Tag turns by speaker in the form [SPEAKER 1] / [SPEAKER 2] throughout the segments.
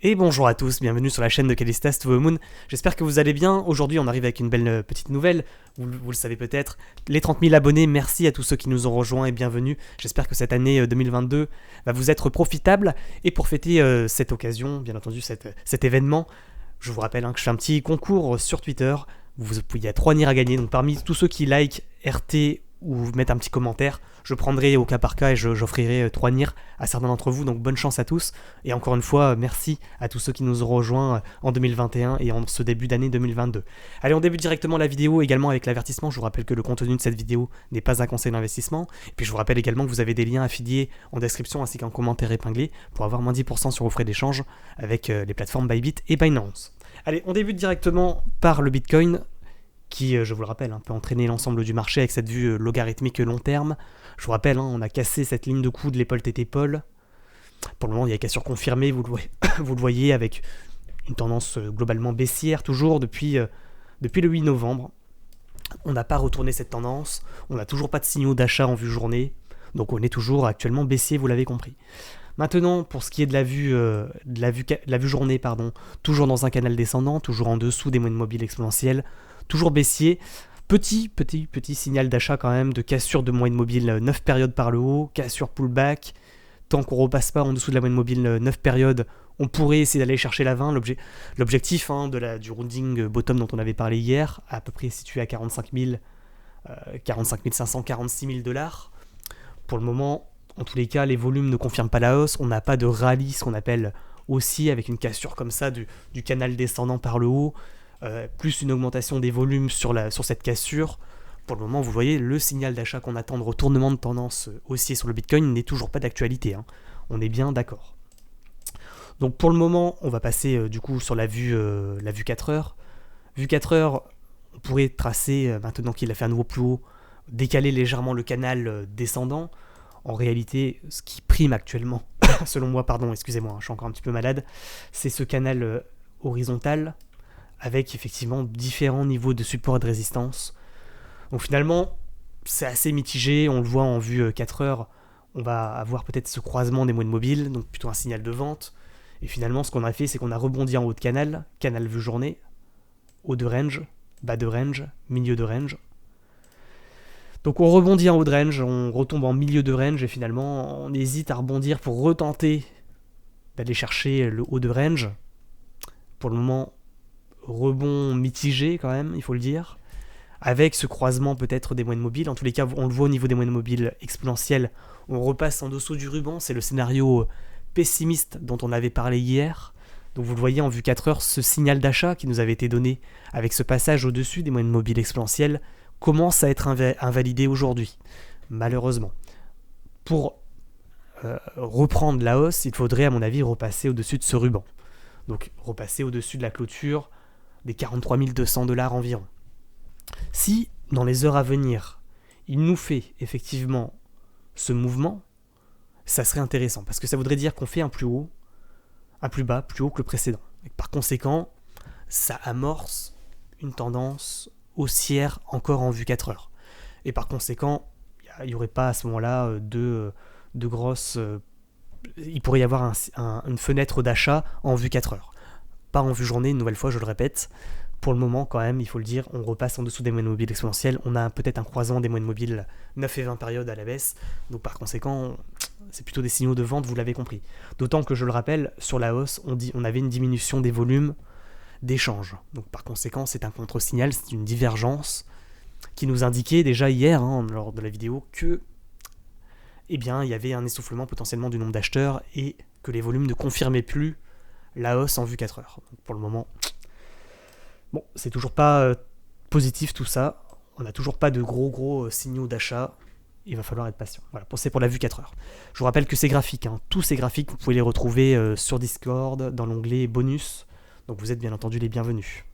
[SPEAKER 1] Et bonjour à tous, bienvenue sur la chaîne de Callistas to the Moon. J'espère que vous allez bien. Aujourd'hui, on arrive avec une belle petite nouvelle. Vous le savez peut-être, les 30 000 abonnés, merci à tous ceux qui nous ont rejoints et bienvenue. J'espère que cette année 2022 va vous être profitable. Et pour fêter cette occasion, bien entendu cet événement, je vous rappelle que je fais un petit concours sur Twitter. Il y a 3 nirs à gagner, donc parmi tous ceux qui like, RT ou mettent un petit commentaire, je prendrai au cas par cas et j'offrirai 3 nirs à certains d'entre vous, donc bonne chance à tous. Et encore une fois, merci à tous ceux qui nous ont rejoints en 2021 et en ce début d'année 2022. Allez, on débute directement la vidéo également avec l'avertissement. Je vous rappelle que le contenu de cette vidéo n'est pas un conseil d'investissement. Et puis je vous rappelle également que vous avez des liens affiliés en description ainsi qu'un commentaire épinglé pour avoir moins 10% sur vos frais d'échange avec les plateformes Bybit et Binance. Allez, on débute directement par le Bitcoin, qui, je vous le rappelle, peut entraîner l'ensemble du marché avec cette vue logarithmique long terme. Je vous rappelle, on a cassé cette ligne de coude, l'épaule tété-épaule. Pour le moment, il y a cassure confirmée, vous le voyez, avec une tendance globalement baissière, toujours depuis le 8 novembre. On n'a pas retourné cette tendance, on n'a toujours pas de signaux d'achat en vue journée, donc on est toujours actuellement baissier, vous l'avez compris. Maintenant, pour ce qui est de la vue journée, toujours dans un canal descendant, toujours en dessous des moyennes mobiles exponentielles, toujours baissier. Petit signal d'achat quand même, de cassure de moyenne mobile 9 périodes par le haut, cassure pullback. Tant qu'on ne repasse pas en dessous de la moyenne mobile 9 périodes, on pourrait essayer d'aller chercher la 20. L'objectif du rounding bottom dont on avait parlé hier, à peu près situé à 45 500, 46 000 $. Pour le moment, en tous les cas, les volumes ne confirment pas la hausse. On n'a pas de rallye, ce qu'on appelle aussi, avec une cassure comme ça du canal descendant par le haut. Plus une augmentation des volumes sur cette cassure. Pour le moment, vous voyez, le signal d'achat qu'on attend de retournement de tendance haussier sur le Bitcoin n'est toujours pas d'actualité. On est bien d'accord. Donc pour le moment, on va passer du coup sur la vue 4 heures. Vue 4 heures, on pourrait tracer, maintenant qu'il a fait un nouveau plus haut, décaler légèrement le canal descendant. En réalité, ce qui prime actuellement, selon moi, excusez-moi, je suis encore un petit peu malade, c'est ce canal horizontal, avec effectivement différents niveaux de support et de résistance. Donc finalement, c'est assez mitigé, on le voit en vue 4 heures, on va avoir peut-être ce croisement des moyennes mobiles, donc plutôt un signal de vente. Et finalement, ce qu'on a fait, c'est qu'on a rebondi en haut de canal vue journée, haut de range, bas de range, milieu de range. Donc on rebondit en haut de range, on retombe en milieu de range, et finalement, on hésite à rebondir pour retenter d'aller chercher le haut de range. Pour le moment, rebond mitigé quand même, il faut le dire, avec ce croisement peut-être des moyennes mobiles. En tous les cas, on le voit au niveau des moyennes mobiles exponentielles, on repasse en dessous du ruban, c'est le scénario pessimiste dont on avait parlé hier. Donc vous le voyez en vue 4 heures, ce signal d'achat qui nous avait été donné avec ce passage au-dessus des moyennes mobiles exponentielles commence à être invalidé aujourd'hui, malheureusement. Pour reprendre la hausse, il faudrait à mon avis repasser au-dessus de ce ruban. Donc repasser au-dessus de la clôture des 43 200 $ environ. Si, dans les heures à venir, il nous fait effectivement ce mouvement, ça serait intéressant, parce que ça voudrait dire qu'on fait un plus haut, un plus bas, plus haut que le précédent. Et par conséquent, ça amorce une tendance haussière encore en vue 4 heures. Et par conséquent, il n'y aurait pas à ce moment-là de grosses... il pourrait y avoir une fenêtre d'achat en vue 4 heures. Pas en vue journée, une nouvelle fois, je le répète. Pour le moment, quand même, il faut le dire, on repasse en dessous des moyennes mobiles exponentielles. On a peut-être un croisement des moyennes mobiles 9 et 20 périodes à la baisse. Donc par conséquent, c'est plutôt des signaux de vente, vous l'avez compris. D'autant que, je le rappelle, sur la hausse, on avait une diminution des volumes d'échange. Donc par conséquent, c'est un contre-signal, c'est une divergence qui nous indiquait déjà hier, lors de la vidéo, que il y avait un essoufflement potentiellement du nombre d'acheteurs et que les volumes ne confirmaient plus la hausse en vue 4 heures. Donc pour le moment, c'est toujours pas positif tout ça. On n'a toujours pas de gros signaux d'achat. Il va falloir être patient. Voilà, c'est pour la vue 4 heures. Je vous rappelle que ces graphiques, tous ces graphiques, vous pouvez les retrouver sur Discord, dans l'onglet bonus. Donc vous êtes bien entendu les bienvenus.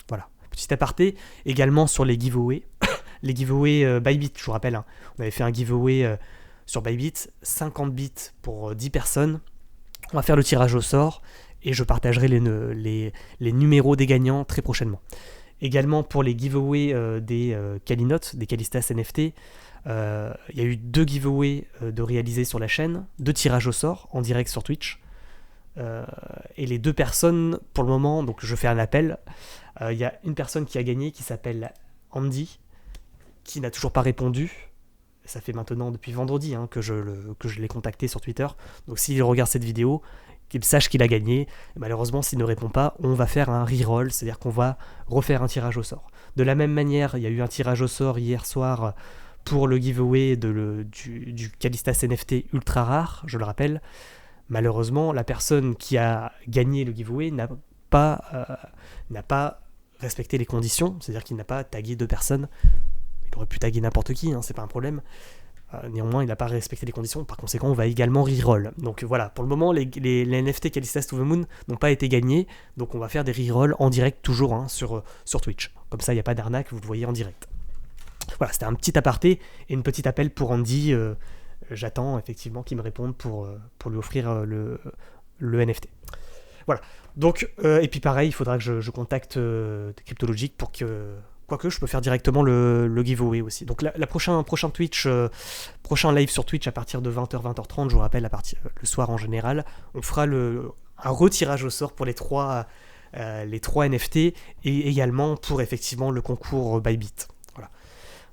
[SPEAKER 1] Voilà, petit aparté, également sur les giveaways. Les giveaways Bybit, je vous rappelle, on avait fait un giveaway sur Bybit, 50 bits pour 10 personnes. On va faire le tirage au sort et je partagerai les numéros des gagnants très prochainement. Également pour les giveaways des Calinotes, des Callistas NFT, il y a eu 2 giveaways de réalisés sur la chaîne, 2 tirages au sort en direct sur Twitch. Et les deux personnes, pour le moment, donc je fais un appel. Il y a une personne qui a gagné qui s'appelle Andy, qui n'a toujours pas répondu. Ça fait maintenant depuis vendredi que je l'ai contacté sur Twitter. Donc s'il regarde cette vidéo, qu'il sache qu'il a gagné. Et malheureusement, s'il ne répond pas, on va faire un reroll, c'est-à-dire qu'on va refaire un tirage au sort. De la même manière, il y a eu un tirage au sort hier soir pour le giveaway du Callistas NFT ultra rare, je le rappelle. Malheureusement, la personne qui a gagné le giveaway n'a pas respecté les conditions, c'est-à-dire qu'il n'a pas tagué deux personnes. Il aurait pu taguer n'importe qui, c'est pas un problème. Néanmoins, il n'a pas respecté les conditions, par conséquent, on va également reroll. Donc voilà, pour le moment, les NFT Callistas to the Moon n'ont pas été gagnés, donc on va faire des rerolls en direct toujours sur Twitch. Comme ça, il n'y a pas d'arnaque, vous le voyez en direct. Voilà, c'était un petit aparté et une petite appel pour Andy. J'attends effectivement qu'il me réponde pour lui offrir le NFT. Voilà. Donc, et puis pareil, il faudra que je contacte Cryptologic pour que... Quoique, je peux faire directement le giveaway aussi. Donc, la prochain live sur Twitch à partir de 20h, 20h30, je vous rappelle, le soir en général, on fera un retirage au sort pour les trois NFT et également pour effectivement le concours Bybit. Voilà.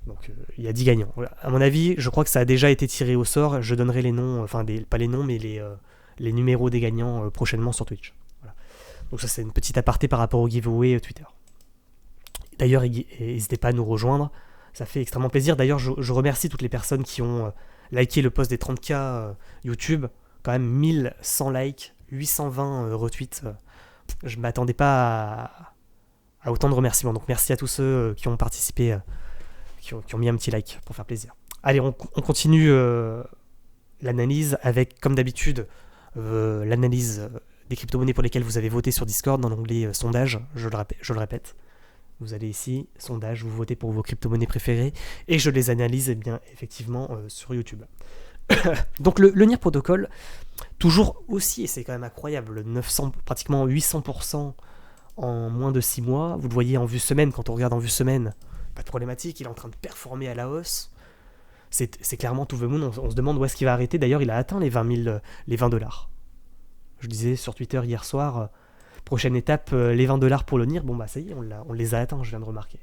[SPEAKER 1] Donc, il y a 10 gagnants. Voilà. À mon avis, je crois que ça a déjà été tiré au sort. Je donnerai les noms, pas les noms, mais les numéros des gagnants prochainement sur Twitch. Voilà. Donc, ça, c'est une petite aparté par rapport au giveaway Twitter. D'ailleurs, n'hésitez pas à nous rejoindre, ça fait extrêmement plaisir. D'ailleurs, je remercie toutes les personnes qui ont liké le post des 30K YouTube. Quand même 1100 likes, 820 retweets. Je ne m'attendais pas à autant de remerciements. Donc merci à tous ceux qui ont participé, qui ont mis un petit like pour faire plaisir. Allez, on continue l'analyse avec, comme d'habitude, l'analyse des crypto-monnaies pour lesquelles vous avez voté sur Discord dans l'onglet sondage, je le répète. Vous allez ici, sondage, vous votez pour vos crypto-monnaies préférées et je les analyse effectivement sur YouTube. Donc le NIR Protocol, toujours aussi, et c'est quand même incroyable, pratiquement 800% en moins de 6 mois. Vous le voyez en vue semaine, quand on regarde en vue semaine, pas de problématique, il est en train de performer à la hausse. C'est clairement to the moon, on se demande où est-ce qu'il va arrêter. D'ailleurs, il a atteint les $20. Je disais sur Twitter hier soir... Prochaine étape, les $20 pour le NIR. Bon, bah ça y est, on les a atteints, je viens de remarquer.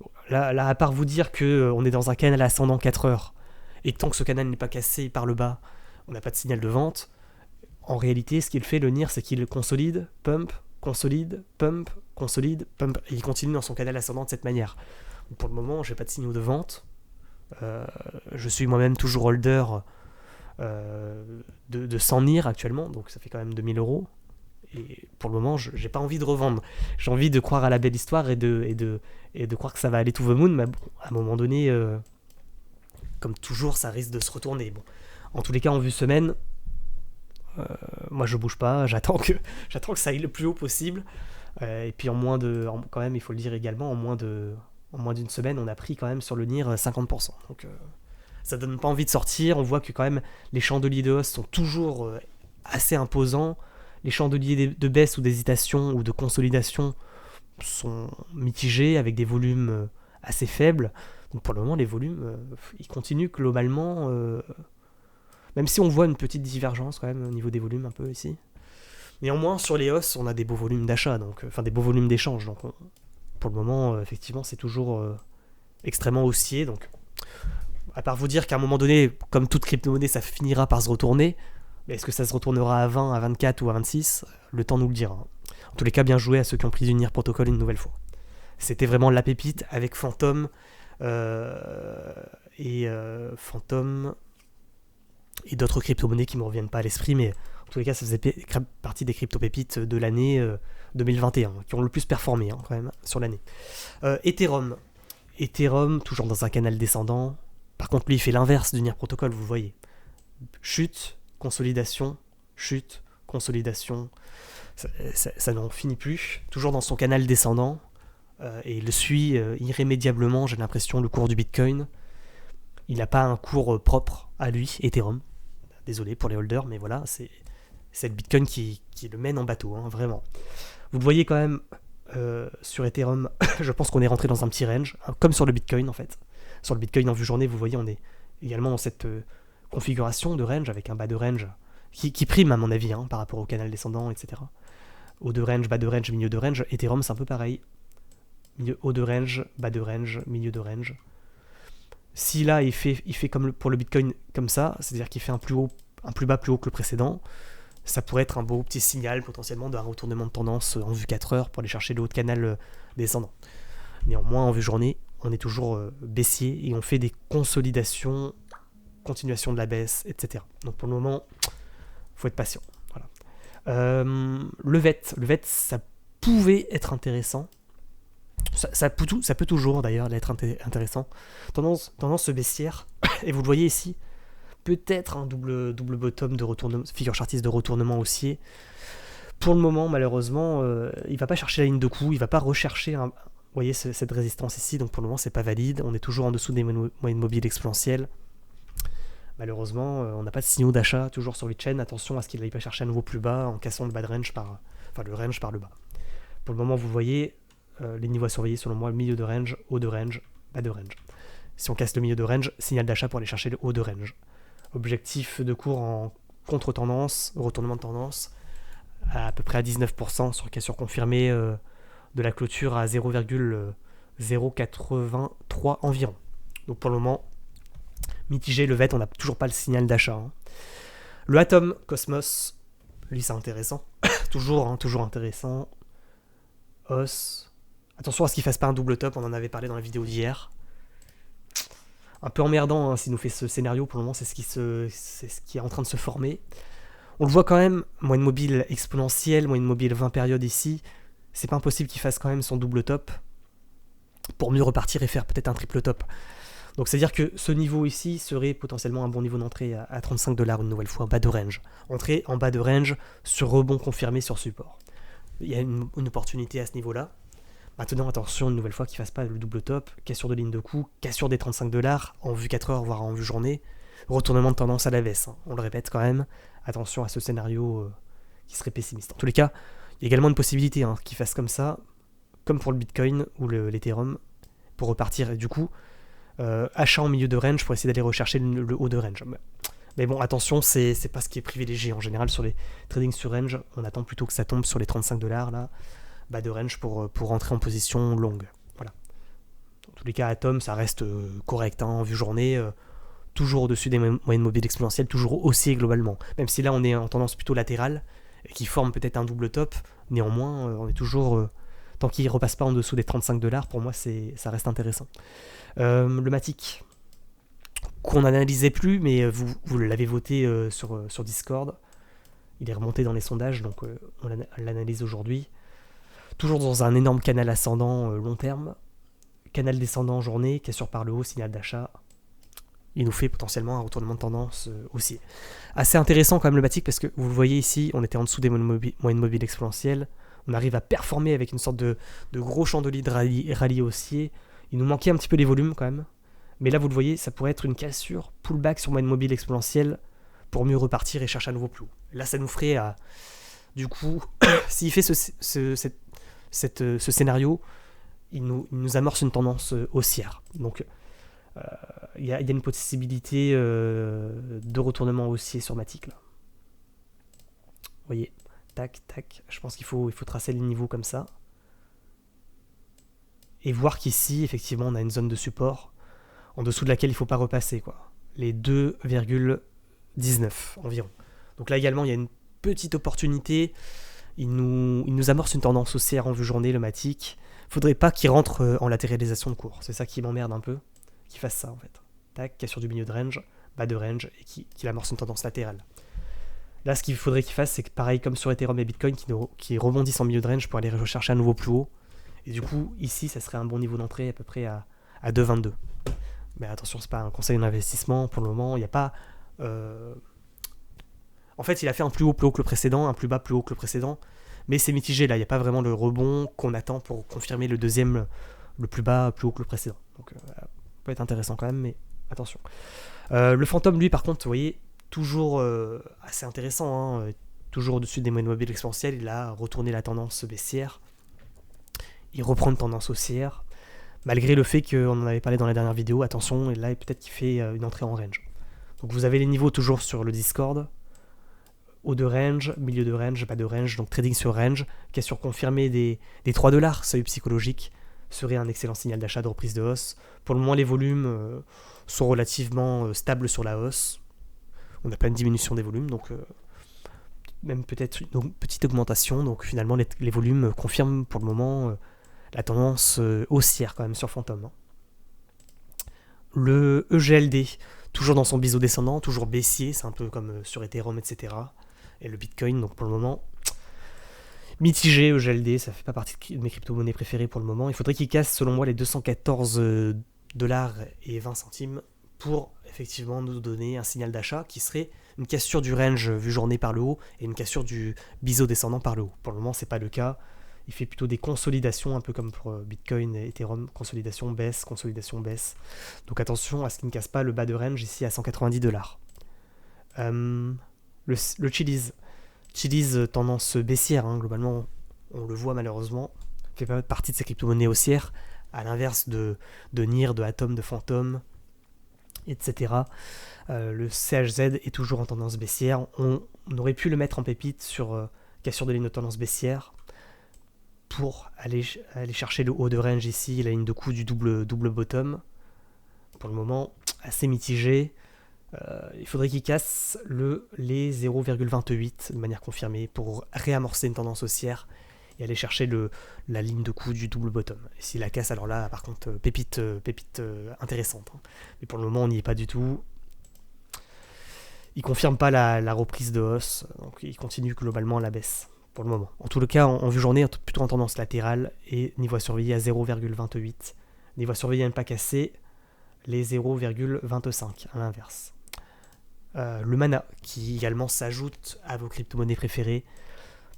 [SPEAKER 1] Bon, là, à part vous dire qu'on est dans un canal ascendant 4 heures, et que tant que ce canal n'est pas cassé par le bas, on n'a pas de signal de vente, en réalité, ce qu'il fait, le NIR, c'est qu'il consolide, pump, consolide, pump, consolide, pump, et il continue dans son canal ascendant de cette manière. Donc, pour le moment, je n'ai pas de signaux de vente. Je suis moi-même toujours holder de 100 NIR actuellement, donc ça fait quand même 2000 €. Et pour le moment, j'ai pas envie de revendre. J'ai envie de croire à la belle histoire et de croire que ça va aller to the moon. Mais bon, à un moment donné, comme toujours, ça risque de se retourner. Bon, en tous les cas, en vue semaine, moi je bouge pas. J'attends que ça aille le plus haut possible. Et puis quand même, il faut le dire également, en moins d'une semaine, on a pris quand même sur le NIR 50%. Donc ça donne pas envie de sortir. On voit que quand même les chandeliers de hausse sont toujours assez imposants. Les chandeliers de baisse ou d'hésitation ou de consolidation sont mitigés avec des volumes assez faibles. Donc pour le moment, les volumes, ils continuent globalement, même si on voit une petite divergence quand même au niveau des volumes un peu ici. Néanmoins, sur les hausses, on a des beaux volumes d'achat, des beaux volumes d'échange. Donc pour le moment, effectivement, c'est toujours extrêmement haussier. Donc, à part vous dire qu'à un moment donné, comme toute crypto-monnaie, ça finira par se retourner. Mais est-ce que ça se retournera à 20, à 24 ou à 26 ? Le temps nous le dira. En tous les cas, bien joué à ceux qui ont pris du NIR Protocol une nouvelle fois. C'était vraiment la pépite avec Phantom Phantom et d'autres crypto-monnaies qui ne me reviennent pas à l'esprit, mais en tous les cas, ça faisait partie des crypto-pépites de l'année 2021, qui ont le plus performé quand même sur l'année. Ethereum, toujours dans un canal descendant. Par contre, lui, il fait l'inverse du NIR Protocol, vous le voyez. Chute, consolidation, chute, consolidation, ça n'en finit plus, toujours dans son canal descendant, et il le suit irrémédiablement, j'ai l'impression, le cours du Bitcoin. Il n'a pas un cours propre à lui, Ethereum. Désolé pour les holders, mais voilà, c'est le Bitcoin qui le mène en bateau, vraiment. Vous le voyez quand même sur Ethereum, je pense qu'on est rentré dans un petit range, comme sur le Bitcoin en fait. Sur le Bitcoin en vue journée, vous voyez, on est également dans cette configuration de range avec un bas de range qui prime à mon avis par rapport au canal descendant, etc. Haut de range, bas de range, milieu de range. Ethereum c'est un peu pareil. Haut de range, bas de range, milieu de range. Si là il fait comme pour le Bitcoin comme ça, c'est-à-dire qu'il fait un plus bas plus haut que le précédent, ça pourrait être un beau petit signal potentiellement d'un retournement de tendance en vue 4 heures pour aller chercher le haut de canal descendant. Néanmoins, en vue journée, on est toujours baissier et on fait des consolidations, continuation de la baisse, etc. Donc pour le moment, faut être patient. Voilà. Le VET, ça pouvait être intéressant. Ça peut toujours d'ailleurs être intéressant. Tendance baissière, et vous le voyez ici, peut-être un double bottom de retournement, figure chartiste de retournement haussier. Pour le moment, malheureusement, il va pas chercher la ligne de coup, il va pas rechercher vous voyez cette résistance ici, donc pour le moment c'est pas valide, on est toujours en dessous des moyennes mobiles exponentielles. Malheureusement, on n'a pas de signaux d'achat toujours sur VeChain, attention à ce qu'il n'aille pas chercher à nouveau plus bas en cassant le bas de range le range par le bas. Pour le moment, vous voyez les niveaux à surveiller selon moi, milieu de range, haut de range, bas de range. Si on casse le milieu de range, signal d'achat pour aller chercher le haut de range. Objectif de cours en contre-tendance, retournement de tendance, à peu près à 19%, sur cassure confirmée de la clôture à 0,083 environ. Donc pour le moment, mitigé le VET, on n'a toujours pas le signal d'achat. Le Atom Cosmos, lui c'est intéressant, toujours intéressant. Os, attention à ce qu'il ne fasse pas un double top, on en avait parlé dans la vidéo d'hier. Un peu emmerdant s'il nous fait ce scénario, pour le moment c'est ce qui est en train de se former. On le voit quand même, moyenne mobile exponentielle, moyenne mobile 20 périodes ici, c'est pas impossible qu'il fasse quand même son double top pour mieux repartir et faire peut-être un triple top. Donc c'est-à-dire que ce niveau ici serait potentiellement un bon niveau d'entrée à 35 $ une nouvelle fois, bas de range. Entrée en bas de range sur rebond confirmé sur support. Il y a une opportunité à ce niveau-là. Maintenant, attention une nouvelle fois qu'il ne fasse pas le double top, cassure de ligne de coup, cassure des 35 $ en vue 4 heures, voire en vue journée, retournement de tendance à la baisse. On le répète quand même, attention à ce scénario qui serait pessimiste. En tous les cas, il y a également une possibilité qu'il fasse comme ça, comme pour le Bitcoin ou l'Ethereum, pour repartir. Et du coup, achat en milieu de range pour essayer d'aller rechercher le haut de range. Mais bon, attention, c'est pas ce qui est privilégié. En général, sur les trading sur range, on attend plutôt que ça tombe sur les 35 $ là, bas de range pour rentrer en position longue. Voilà. Dans tous les cas, Atom, ça reste correct en vue journée, toujours au-dessus des moyennes mobiles exponentielles, toujours haussier globalement. Même si là, on est en tendance plutôt latérale, et qui forme peut-être un double top, néanmoins, on est toujours... tant qu'il ne repasse pas en dessous des 35 $, pour moi, ça reste intéressant. Le Matic, qu'on n'analysait plus, mais vous l'avez voté sur Discord. Il est remonté dans les sondages, donc on l'analyse aujourd'hui. Toujours dans un énorme canal ascendant long terme. Canal descendant en journée, cassure par le haut, signal d'achat. Il nous fait potentiellement un retournement de tendance haussier. Assez intéressant quand même le Matic, parce que vous le voyez ici, on était en dessous des moyennes mobiles exponentielles. On arrive à performer avec une sorte de gros chandelier de rallye haussier. Il nous manquait un petit peu les volumes quand même. Mais là, vous le voyez, ça pourrait être une cassure, pullback sur moyenne mobile exponentielle pour mieux repartir et chercher à nouveau plus haut. Là, ça nous ferait, du coup, s'il fait ce scénario, il nous amorce une tendance haussière. Donc, il y a une possibilité de retournement haussier sur Matic, là. Vous voyez, tac, tac. Je pense qu'il faut tracer le niveau comme ça. Et voir qu'ici, effectivement, on a une zone de support en dessous de laquelle il ne faut pas repasser, quoi. Les 2,19 environ. Donc là également, il y a une petite opportunité. Il nous amorce une tendance haussière en vue journée, le Matic. Faudrait pas qu'il rentre en latéralisation de cours. C'est ça qui m'emmerde un peu, qu'il fasse ça en fait. Tac, cassure du milieu de range, bas de range, et qu'il amorce une tendance latérale. Là, ce qu'il faudrait qu'il fasse, c'est que pareil comme sur Ethereum et Bitcoin, qui rebondissent en milieu de range pour aller rechercher à nouveau plus haut. Et du coup, ici, ça serait un bon niveau d'entrée à peu près à 2,22. Mais attention, c'est pas un conseil d'investissement pour le moment. Il n'y a pas... En fait, il a fait un plus haut que le précédent, un plus bas plus haut que le précédent. Mais c'est mitigé là, il n'y a pas vraiment le rebond qu'on attend pour confirmer le deuxième, le plus bas plus haut que le précédent. Donc ça peut être intéressant quand même, mais attention. Le fantôme, lui, par contre, vous voyez, toujours assez intéressant, toujours au-dessus des moyennes mobiles exponentielles. Il a retourné la tendance baissière. Il reprend une tendance haussière. Malgré le fait qu'on en avait parlé dans la dernière vidéo, attention, et là peut-être qu'il fait une entrée en range. Donc vous avez les niveaux toujours sur le Discord. haut de range, milieu de range, bas de range, donc trading sur range, cassure confirmée des $3, seuil psychologique, serait un excellent signal d'achat de reprise de hausse. Pour le moment, les volumes sont relativement stables sur la hausse. On n'a pas une diminution des volumes, donc même peut-être une petite augmentation. Donc finalement, les volumes confirment pour le moment la tendance haussière quand même sur Phantom. Hein. Le EGLD, toujours dans son biseau descendant, toujours baissier, c'est un peu comme sur Ethereum, etc. Et le Bitcoin, donc pour le moment, mitigé EGLD, ça fait pas partie de mes crypto-monnaies préférées pour le moment. Il faudrait qu'il casse, selon moi, les 214 dollars et 20 centimes pour effectivement nous donner un signal d'achat qui serait une cassure du range vu journée par le haut et une cassure du biseau descendant par le haut. Pour le moment, c'est pas le cas. Il fait plutôt des consolidations, un peu comme pour Bitcoin et Ethereum, consolidation, baisse. Donc attention à ce qu'il ne casse pas le bas de range ici à 190 dollars. Le Chiliz, tendance baissière, hein, globalement, on le voit malheureusement, fait pas partie de ces crypto-monnaies haussières, à l'inverse de NIR, de Atom, de Phantom, etc. Le CHZ est toujours en tendance baissière. On aurait pu le mettre en pépite sur cassure de ligne de tendance baissière pour aller chercher le haut de range ici, la ligne de coup du double bottom. Pour le moment, assez mitigé. Il faudrait qu'il casse les 0,28 de manière confirmée pour réamorcer une tendance haussière et aller chercher la ligne de coup du double bottom. Et s'il la casse, alors là, par contre, pépite intéressante. Hein. Mais pour le moment, on n'y est pas du tout. Il confirme pas la reprise de hausse, donc il continue globalement à la baisse pour le moment. En tout cas, en vue journée, plutôt en tendance latérale et niveau à surveiller à 0,28. Niveau à surveiller à ne pas casser les 0,25 à l'inverse. Le mana qui également s'ajoute à vos crypto-monnaies préférées.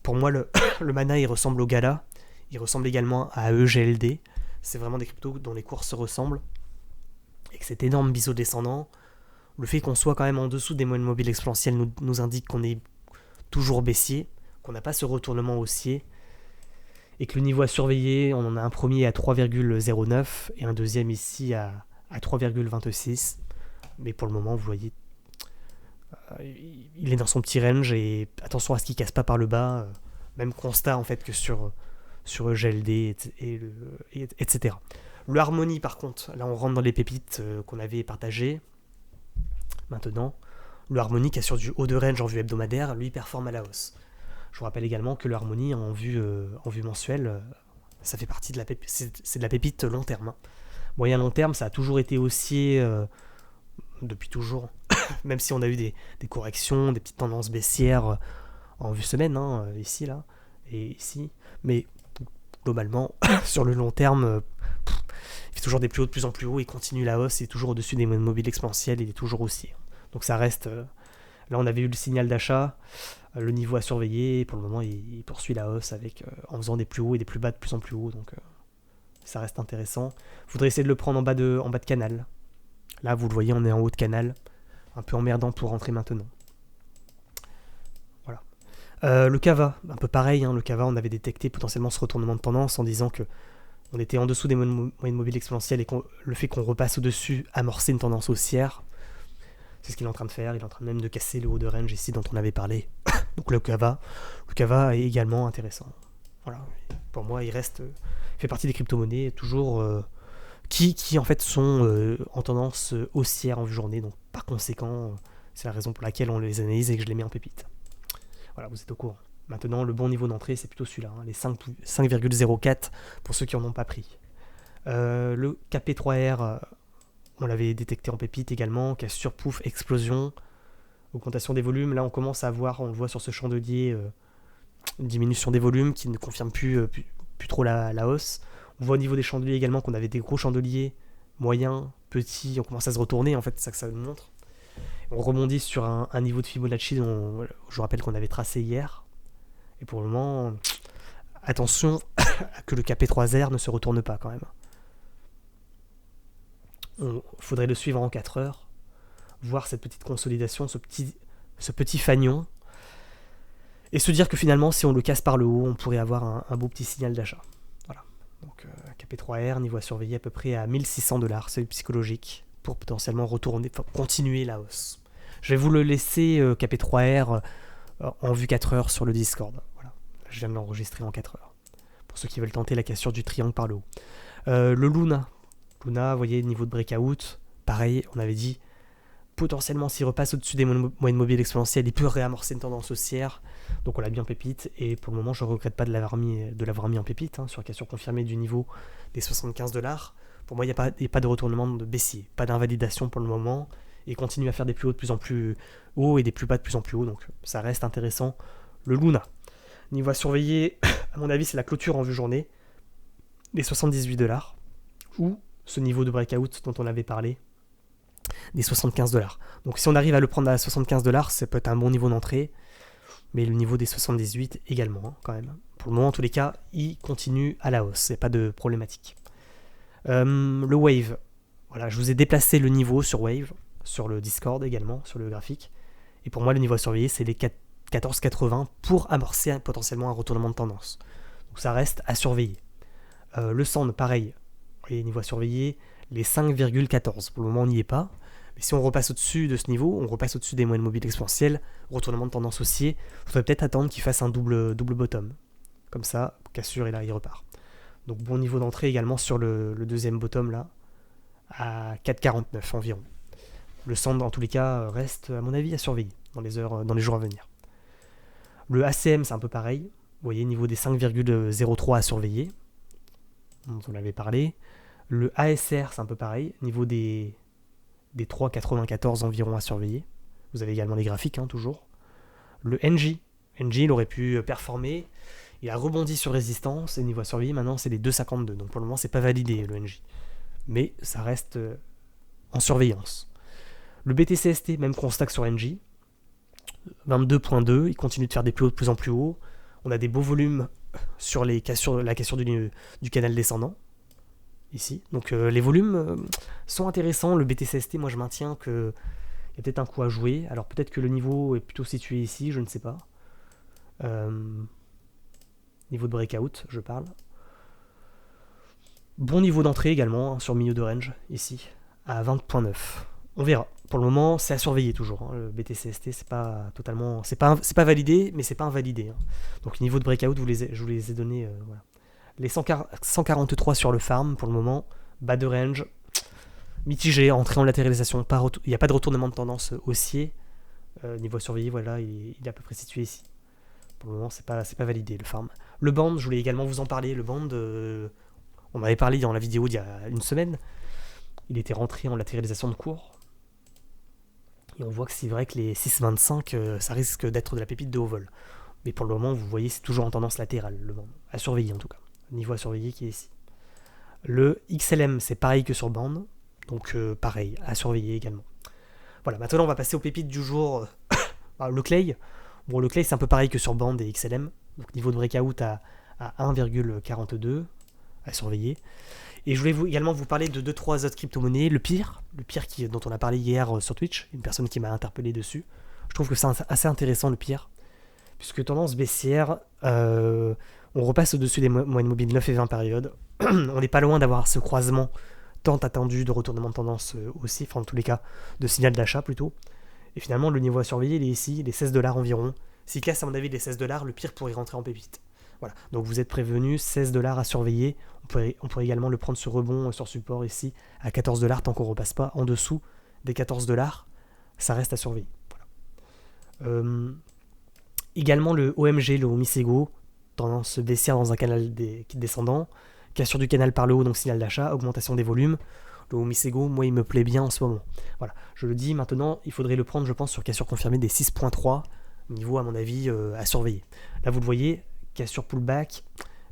[SPEAKER 1] Pour moi, le mana il ressemble au Gala, il ressemble également à EGLD. C'est vraiment des cryptos dont les cours se ressemblent. Et que cet énorme biseau descendant, le fait qu'on soit quand même en dessous des moyennes mobiles exponentielles nous indique qu'on est toujours baissier, qu'on n'a pas ce retournement haussier, et que le niveau à surveiller, on en a un premier à 3,09 et un deuxième ici à 3,26. Mais pour le moment, vous voyez, il est dans son petit range et attention à ce qu'il casse pas par le bas. Même constat en fait que sur EGLD, etc. Le Harmony par contre, là on rentre dans les pépites qu'on avait partagées. Maintenant, le Harmony qui assure du haut de range en vue hebdomadaire, lui performe à la hausse. Je vous rappelle également que le Harmony en vue mensuelle, ça fait partie de la pépite, c'est de la pépite long terme. Hein. Moyen long terme, ça a toujours été haussier depuis toujours, même si on a eu des corrections, des petites tendances baissières en vue semaine, hein, ici, là, et ici. Mais globalement, sur le long terme, il fait toujours des plus hauts de plus en plus haut, il continue la hausse, il est toujours au-dessus des moyennes mobiles exponentielles, il est toujours haussier. Donc ça reste... là, on avait eu le signal d'achat, le niveau à surveiller, et pour le moment, il poursuit la hausse en faisant des plus hauts et des plus bas de plus en plus haut, donc ça reste intéressant. Il faudrait essayer de le prendre en bas de canal. Là, vous le voyez, on est en haut de canal. Un peu emmerdant pour rentrer maintenant. Voilà. Le Kava, un peu pareil. Hein, le Kava, on avait détecté potentiellement ce retournement de tendance en disant que on était en dessous des moyennes mobiles exponentielles et le fait qu'on repasse au-dessus amorçait une tendance haussière. C'est ce qu'il est en train de faire. Il est en train même de casser le haut de range ici dont on avait parlé. Donc le Kava est également intéressant. Voilà. Pour moi, il fait partie des crypto-monnaies toujours... qui en fait sont en tendance haussière en journée, donc par conséquent, c'est la raison pour laquelle on les analyse et que je les mets en pépite. Voilà, vous êtes au courant. Maintenant, le bon niveau d'entrée, c'est plutôt celui-là, hein, les 5,04 pour ceux qui n'en ont pas pris. Le KP3R, on l'avait détecté en pépite également, cassure, pouf, explosion, augmentation des volumes. Là, on commence à voir, on le voit sur ce chandelier, une diminution des volumes qui ne confirme plus trop la hausse. On voit au niveau des chandeliers également qu'on avait des gros chandeliers, moyens, petits, on commence à se retourner, en fait, c'est ça que ça nous montre. On rebondit sur un niveau de Fibonacci dont je vous rappelle qu'on avait tracé hier. Et pour le moment, attention à que le KP3R ne se retourne pas quand même. Il faudrait le suivre en 4 heures, voir cette petite consolidation, ce petit fanion, et se dire que finalement, si on le casse par le haut, on pourrait avoir un beau petit signal d'achat. Donc KP3R, niveau à surveiller à peu près à 1600 $, c'est psychologique, pour potentiellement continuer la hausse. Je vais vous le laisser KP3R en vue 4 heures sur le Discord. Voilà, je viens de l'enregistrer en 4 heures. Pour ceux qui veulent tenter la cassure du triangle par le haut. Le Luna. Luna, vous voyez, niveau de breakout, pareil, on avait dit, potentiellement s'il repasse au-dessus des moyennes mobiles exponentielles, il peut réamorcer une tendance haussière. Donc on l'a bien pépite, et pour le moment je ne regrette pas de l'avoir mis en pépite, sur la cassure confirmée du niveau des 75$. Pour moi il n'y a pas de retournement de baissier, pas d'invalidation pour le moment, et continue à faire des plus hauts de plus en plus hauts et des plus bas de plus en plus hauts, donc ça reste intéressant. Le Luna, niveau à surveiller, à mon avis c'est la clôture en vue journée, des 78$, ou ce niveau de breakout dont on avait parlé, des 75$. Donc si on arrive à le prendre à 75$, ça peut être un bon niveau d'entrée, mais le niveau des 78 également, quand même. Pour le moment, en tous les cas, il continue à la hausse, c'est pas de problématique. Le Wave, voilà, je vous ai déplacé le niveau sur Wave, sur le Discord également, sur le graphique, et pour moi, le niveau à surveiller, c'est les 14,80 pour amorcer potentiellement un retournement de tendance. Donc ça reste à surveiller. Le Sand, pareil, vous voyez, niveau à surveiller, les 5,14. Pour le moment, on n'y est pas. Mais si on repasse au-dessus de ce niveau, on repasse au-dessus des moyennes mobiles exponentielles, retournement de tendance haussier, il faudrait peut-être attendre qu'il fasse un double bottom. Comme ça, cassure et là, il repart. Donc bon niveau d'entrée également sur le deuxième bottom là, à 4,49 environ. Le Sand, en tous les cas, reste, à mon avis, à surveiller dans les jours à venir. Le ACM, c'est un peu pareil. Vous voyez, niveau des 5,03 à surveiller. On en avait parlé. Le ASR, c'est un peu pareil. Niveau des 3,94 environ à surveiller. Vous avez également les graphiques, toujours. Le NJ, il aurait pu performer. Il a rebondi sur résistance. Et niveau à surveiller, maintenant, c'est les 2,52. Donc pour le moment, c'est pas validé, le NJ. Mais ça reste en surveillance. Le BTCST, même constat que sur NJ. 22,2. Il continue de faire des plus hauts de plus en plus haut. On a des beaux volumes sur la cassure du canal descendant. Ici. Donc les volumes sont intéressants. Le BTCST, moi je maintiens qu'il y a peut-être un coup à jouer. Alors peut-être que le niveau est plutôt situé ici, je ne sais pas. Niveau de breakout, je parle. Bon niveau d'entrée également, sur milieu de range, ici, à 20,9. On verra. Pour le moment, c'est à surveiller toujours. Le BTCST, c'est pas totalement... C'est pas validé, mais c'est pas invalidé. Donc niveau de breakout, je vous les ai donnés... voilà. Les 143 sur le farm pour le moment, bas de range, mitigé, entrée en latéralisation, il n'y a pas de retournement de tendance haussier. Niveau surveillé, voilà, il est à peu près situé ici. Pour le moment, c'est pas validé le farm. Le band, je voulais également vous en parler. Le band, on avait parlé dans la vidéo il y a une semaine. Il était rentré en latéralisation de cours. Et on voit que c'est vrai que les 6,25, ça risque d'être de la pépite de haut vol. Mais pour le moment, vous voyez, c'est toujours en tendance latérale, le band. À surveiller en tout cas. Niveau à surveiller qui est ici. Le XLM, c'est pareil que sur bande, donc pareil, à surveiller également. Voilà, maintenant on va passer aux pépites du jour. Le Clay. Bon, le Clay, c'est un peu pareil que sur bande et XLM. Donc niveau de breakout à 1,42 à surveiller. Et je voulais également vous parler de 2-3 autres crypto-monnaies. Le pire dont on a parlé hier sur Twitch, une personne qui m'a interpellé dessus. Je trouve que c'est assez intéressant le pire. Puisque tendance baissière, on repasse au-dessus des moyennes mobiles 9 et 20 périodes. On n'est pas loin d'avoir ce croisement tant attendu de retournement de tendance aussi, enfin en tous les cas de signal d'achat plutôt. Et finalement le niveau à surveiller il est ici, les 16$ environ. S'il casse à mon avis les 16$, le pire pourrait rentrer en pépite. Voilà, donc vous êtes prévenus, 16$ à surveiller. On pourrait également le prendre sur rebond sur support ici à 14$ tant qu'on ne repasse pas en dessous des 14$. Ça reste à surveiller. Voilà. Également le OMG, le Omisego, tendance baissière dans un canal descendant, cassure du canal par le haut, donc signal d'achat, augmentation des volumes. Le Omisego, moi il me plaît bien en ce moment. Voilà, je le dis maintenant, il faudrait le prendre je pense sur cassure confirmée des 6.3, niveau à mon avis à surveiller. Là vous le voyez, cassure pullback,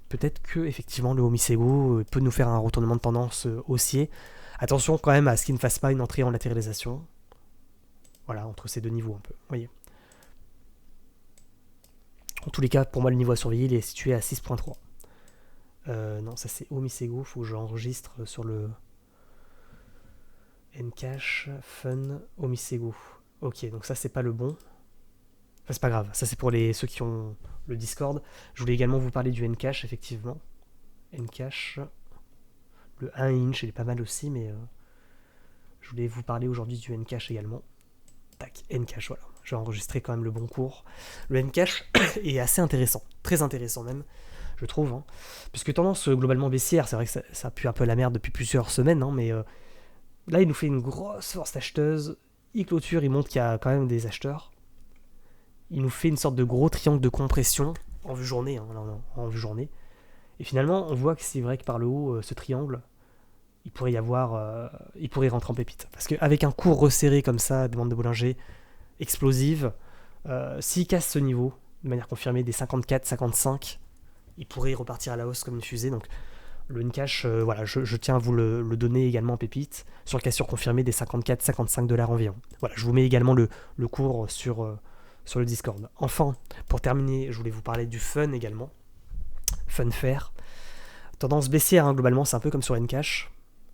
[SPEAKER 1] peut-être que effectivement le Omisego peut nous faire un retournement de tendance haussier. Attention quand même à ce qu'il ne fasse pas une entrée en latéralisation. Voilà, entre ces deux niveaux un peu, vous voyez. En tous les cas, pour moi, le niveau à surveiller, il est situé à 6.3. Non, ça c'est Omisego, faut que j'enregistre sur le Ncash, Fun, Omisego. Ok, donc ça c'est pas le bon. Enfin, c'est pas grave, ça c'est pour ceux qui ont le Discord. Je voulais également vous parler du Ncash, effectivement. Ncash, le 1 inch, il est pas mal aussi, mais je voulais vous parler aujourd'hui du Ncash également. Tac, Ncash, voilà. je vais enregistrer quand même le bon cours. Le Ncash est assez intéressant, très intéressant même, je trouve, hein, puisque tendance globalement baissière, c'est vrai que ça pue un peu la merde depuis plusieurs semaines, hein, mais là il nous fait une grosse force acheteuse, il clôture, il montre qu'il y a quand même des acheteurs, il nous fait une sorte de gros triangle de compression en vue journée, hein, en vue journée, et finalement on voit que c'est vrai que par le haut, ce triangle, il pourrait rentrer en pépite, parce qu'avec un cours resserré comme ça, demande de Bollinger, explosive, s'il casse ce niveau de manière confirmée des 54-55, il pourrait repartir à la hausse comme une fusée. Donc le Ncash, voilà, je tiens à vous le donner également en pépite sur le cassure confirmé des 54-55$ environ. Voilà, je vous mets également le cours sur le Discord. Enfin, pour terminer, je voulais vous parler du fun également. Fun Fair. Tendance baissière, hein, globalement, c'est un peu comme sur Ncash.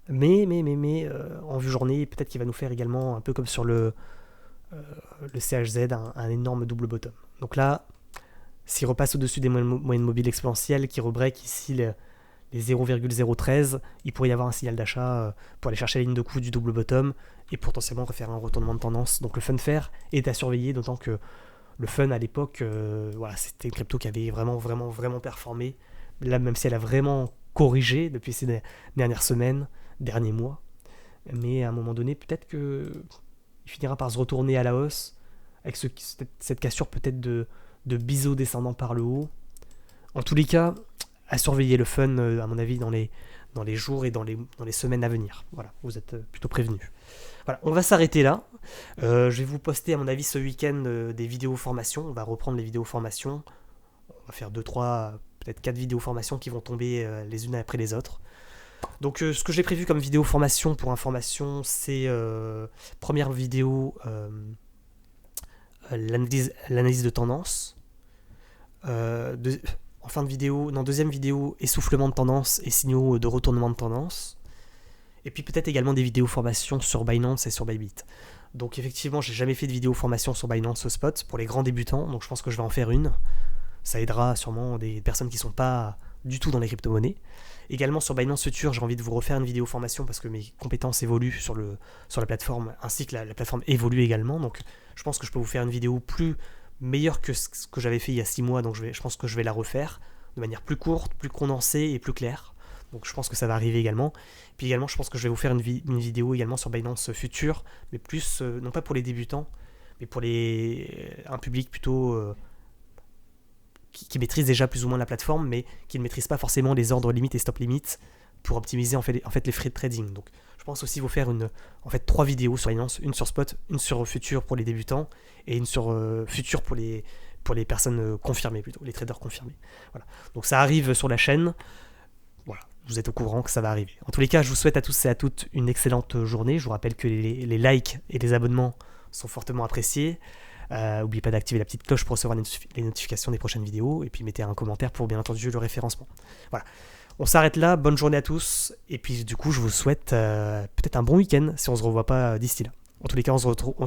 [SPEAKER 1] Mais en vue journée, peut-être qu'il va nous faire également un peu comme sur le CHZ, un énorme double bottom. Donc là, s'il repasse au-dessus des moyennes mobiles exponentielles, qui rebreak ici les 0,013, il pourrait y avoir un signal d'achat pour aller chercher la ligne de coup du double bottom et potentiellement refaire un retournement de tendance. Donc le Fun Fair est à surveiller, d'autant que le Fun à l'époque, voilà, c'était une crypto qui avait vraiment performé. Là, même si elle a vraiment corrigé depuis ces dernières semaines, derniers mois, mais à un moment donné, peut-être que il finira par se retourner à la hausse avec cette cassure peut-être de biseau descendant par le haut. En tous les cas, à surveiller le Fun, à mon avis, dans les jours et dans les semaines à venir. Voilà, vous êtes plutôt prévenus. Voilà, on va s'arrêter là. Je vais vous poster, à mon avis, ce week-end des vidéos formations. On va reprendre les vidéos formations. On va faire 2, 3, peut-être 4 vidéos formations qui vont tomber les unes après les autres. Donc ce que j'ai prévu comme vidéo formation pour information, c'est première vidéo l'analyse de tendance. En fin de vidéo, deuxième vidéo, essoufflement de tendance et signaux de retournement de tendance. Et puis peut-être également des vidéos formation sur Binance et sur Bybit. Donc effectivement, j'ai jamais fait de vidéo formation sur Binance Spot pour les grands débutants, donc je pense que je vais en faire une. Ça aidera sûrement des personnes qui ne sont pas du tout dans les crypto-monnaies. Également sur Binance Future, j'ai envie de vous refaire une vidéo formation parce que mes compétences évoluent sur la plateforme, ainsi que la plateforme évolue également. Donc je pense que je peux vous faire une vidéo meilleure que ce que j'avais fait il y a 6 mois, donc je pense que je vais la refaire de manière plus courte, plus condensée et plus claire. Donc je pense que ça va arriver également. Puis également, je pense que je vais vous faire une vidéo également sur Binance Future, mais plus, non pas pour les débutants, mais pour un public plutôt qui maîtrise déjà plus ou moins la plateforme, mais qui ne maîtrise pas forcément les ordres limites et stop limites pour optimiser en fait les frais de trading. Donc je pense aussi vous faire 3 vidéos sur Binance, une sur Spot, une sur Future pour les débutants et une sur Future pour les personnes confirmées plutôt, les traders confirmés. Voilà. Donc ça arrive sur la chaîne. Voilà, vous êtes au courant que ça va arriver. En tous les cas, je vous souhaite à tous et à toutes une excellente journée. Je vous rappelle que les likes et les abonnements sont fortement appréciés. N'oubliez pas d'activer la petite cloche pour recevoir les notifications des prochaines vidéos. Et puis mettez un commentaire pour bien entendu le référencement. Voilà. On s'arrête là. Bonne journée à tous. Et puis du coup, je vous souhaite peut-être un bon week-end si on ne se revoit pas d'ici là. En tous les cas, on se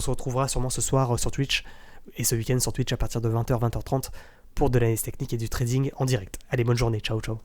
[SPEAKER 1] retrouvera sûrement ce soir sur Twitch et ce week-end sur Twitch à partir de 20h, 20h30 pour de l'analyse technique et du trading en direct. Allez, bonne journée. Ciao, ciao.